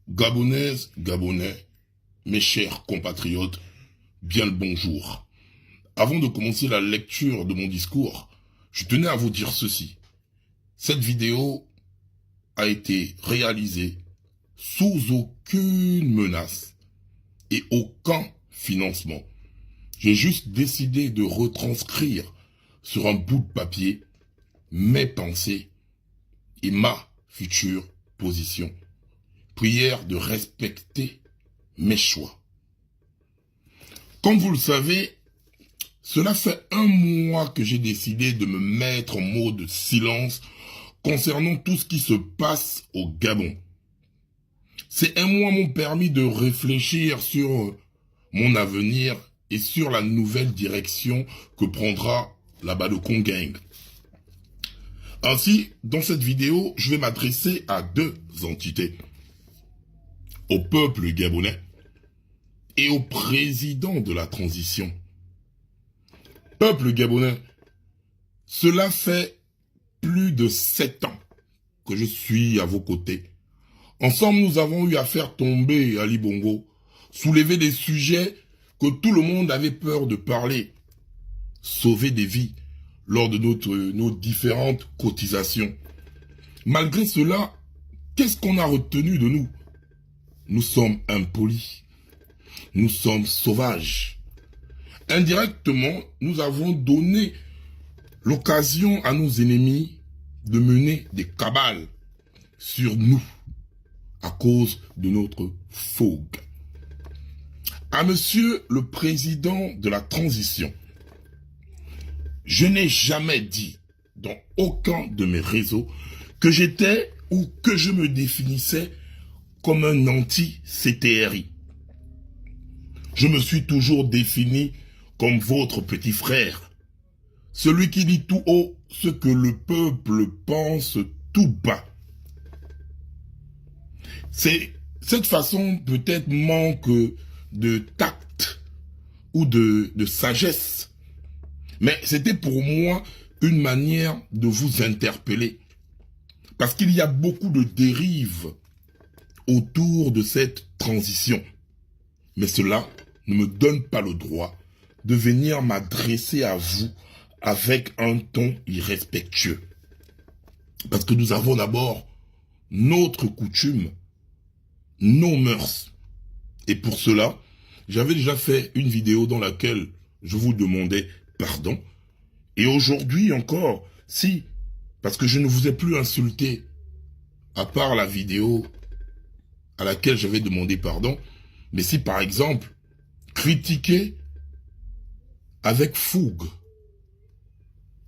Gabonaises, Gabonais, mes chers compatriotes, bien le bonjour. Avant de commencer la lecture de mon discours, je tenais à vous dire ceci. Cette vidéo a été réalisée sous aucune menace et aucun financement. J'ai juste décidé de retranscrire sur un bout de papier mes pensées et ma future position. Prière de respecter mes choix. Comme vous le savez, cela fait un mois que j'ai décidé de me mettre en mode silence concernant tout ce qui se passe au Gabon. Ces un mois m'ont permis de réfléchir sur mon avenir et sur la nouvelle direction que prendra la Badokon Gang. Ainsi, dans cette vidéo, je vais m'adresser à deux entités. Au peuple gabonais et au président de la transition. Peuple gabonais, cela fait plus de 7 ans que je suis à vos côtés. Ensemble, nous avons eu à faire tomber Ali Bongo, soulever des sujets que tout le monde avait peur de parler, sauver des vies lors de nos différentes cotisations. Malgré cela, qu'est-ce qu'on a retenu de nous? Nous sommes impolis, nous sommes sauvages. Indirectement, nous avons donné l'occasion à nos ennemis de mener des cabales sur nous à cause de notre fougue. À monsieur le président de la transition, je n'ai jamais dit dans aucun de mes réseaux que j'étais ou que je me définissais comme un anti-CTRI. Je me suis toujours défini comme votre petit frère, celui qui dit tout haut ce que le peuple pense tout bas. Cette façon peut-être manque de tact ou de sagesse, mais c'était pour moi une manière de vous interpeller, parce qu'il y a beaucoup de dérives autour de cette transition. Mais cela ne me donne pas le droit de venir m'adresser à vous avec un ton irrespectueux. Parce que nous avons d'abord notre coutume, nos mœurs. Et pour cela, j'avais déjà fait une vidéo dans laquelle je vous demandais pardon. Et aujourd'hui encore, si, parce que je ne vous ai plus insulté, à part la vidéo à laquelle j'avais demandé pardon, mais si par exemple, critiquer avec fougue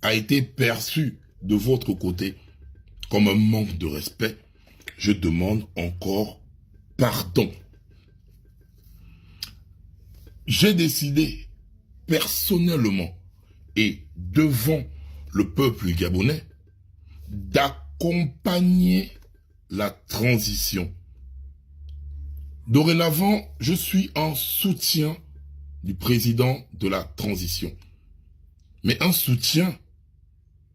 a été perçu de votre côté comme un manque de respect, je demande encore pardon. J'ai décidé personnellement et devant le peuple gabonais d'accompagner la transition. Dorénavant, je suis en soutien du président de la transition. Mais un soutien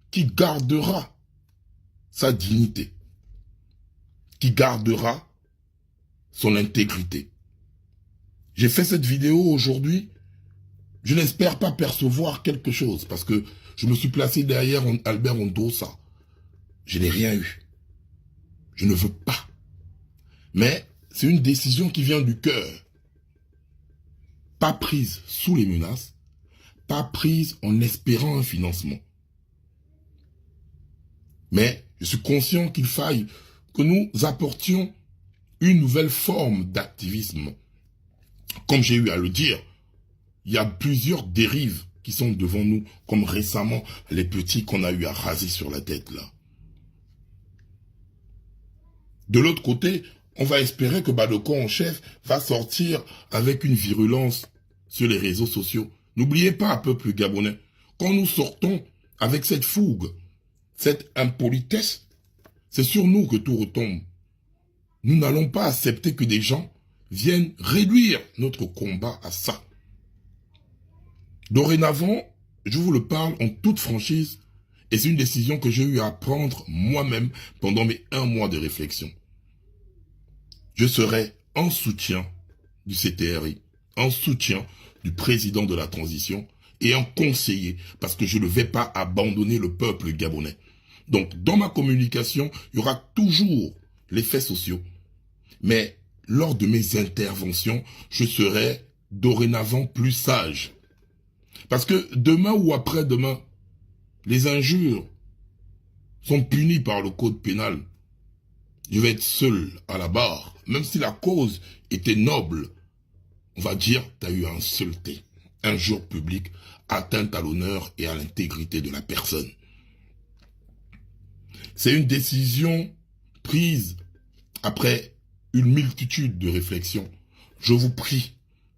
qui gardera sa dignité, qui gardera son intégrité. J'ai fait cette vidéo aujourd'hui, je n'espère pas percevoir quelque chose, parce que je me suis placé derrière Albert Ondossa. Je n'ai rien eu. Je ne veux pas. Mais c'est une décision qui vient du cœur. Pas prise sous les menaces, pas prise en espérant un financement. Mais je suis conscient qu'il faille que nous apportions une nouvelle forme d'activisme. Comme j'ai eu à le dire, il y a plusieurs dérives qui sont devant nous, comme récemment les petits qu'on a eu à raser sur la tête là. De l'autre côté, on va espérer que Badokon en chef va sortir avec une virulence sur les réseaux sociaux. N'oubliez pas, peuple gabonais, quand nous sortons avec cette fougue, cette impolitesse, c'est sur nous que tout retombe. Nous n'allons pas accepter que des gens viennent réduire notre combat à ça. Dorénavant, je vous le parle en toute franchise, et c'est une décision que j'ai eu à prendre moi-même pendant mes 1 mois de réflexion. je serai en soutien du CTRI, en soutien du président de la transition et en conseiller, parce que je ne vais pas abandonner le peuple gabonais. Donc, dans ma communication, il y aura toujours les faits sociaux. Mais lors de mes interventions, je serai dorénavant plus sage. Parce que demain ou après-demain, les injures sont punies par le code pénal. Je vais être seul à la barre, même si la cause était noble. On va dire, tu as eu insulté, injure publique, atteinte à l'honneur et à l'intégrité de la personne. C'est une décision prise après une multitude de réflexions. Je vous prie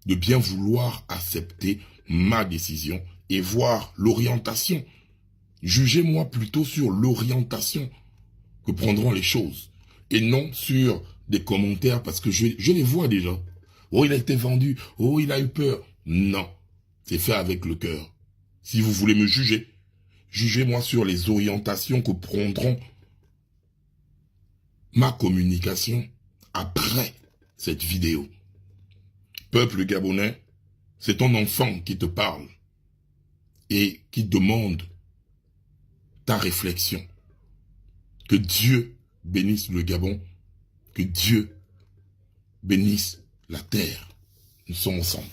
de bien vouloir accepter ma décision et voir l'orientation. Jugez-moi plutôt sur l'orientation que prendront les choses et non sur des commentaires parce que je les vois déjà. Oh, il a été vendu. Oh, il a eu peur. Non, c'est fait avec le cœur. Si vous voulez me juger, jugez-moi sur les orientations que prendront ma communication après cette vidéo. Peuple gabonais, c'est ton enfant qui te parle et qui demande ta réflexion. Que Dieu bénisse le Gabon, que Dieu bénisse la terre. Nous sommes ensemble.